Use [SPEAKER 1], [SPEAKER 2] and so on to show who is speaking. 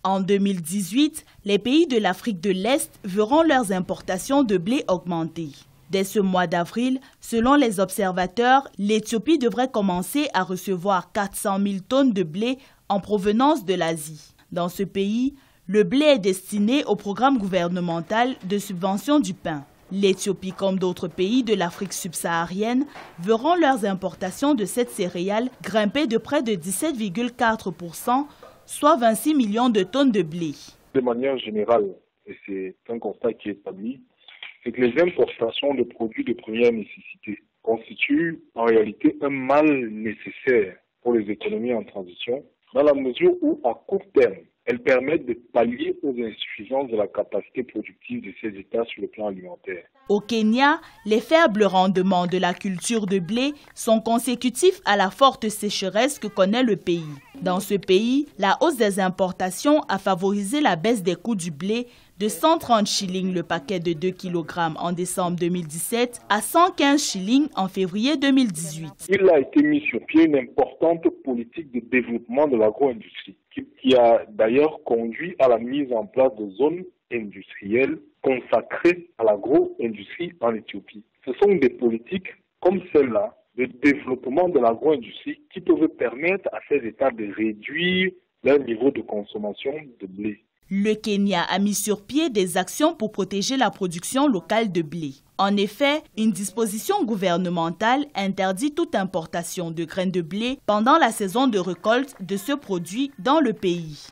[SPEAKER 1] En 2018, les pays de l'Afrique de l'Est verront leurs importations de blé augmenter. Dès ce mois d'avril, selon les observateurs, l'Éthiopie devrait commencer à recevoir 400 000 tonnes de blé en provenance de l'Asie. Dans ce pays, le blé est destiné au programme gouvernemental de subvention du pain. L'Éthiopie, comme d'autres pays de l'Afrique subsaharienne, verront leurs importations de cette céréale grimper de près de 17,4%, soit 26 millions de tonnes de blé.
[SPEAKER 2] De manière générale, et c'est un constat qui est établi, c'est que les importations de produits de première nécessité constituent en réalité un mal nécessaire pour les économies en transition, dans la mesure où, à court terme, elles permettent de pallier aux insuffisances de la capacité productive de ces États sur le plan alimentaire.
[SPEAKER 1] Au Kenya, les faibles rendements de la culture de blé sont consécutifs à la forte sécheresse que connaît le pays. Dans ce pays, la hausse des importations a favorisé la baisse des coûts du blé de 130 shillings le paquet de 2 kg en décembre 2017 à 115 shillings en février 2018.
[SPEAKER 2] Il a été mis sur pied une importante politique de développement de l'agro-industrie qui a d'ailleurs conduit à la mise en place de zones industrielles consacrées à l'agro-industrie en Éthiopie. Ce sont des politiques comme celle-là de développement de l'agro-industrie qui peuvent permettre à ces États de réduire leur niveau de consommation de blé.
[SPEAKER 1] Le Kenya a mis sur pied des actions pour protéger la production locale de blé. En effet, une disposition gouvernementale interdit toute importation de graines de blé pendant la saison de récolte de ce produit dans le pays.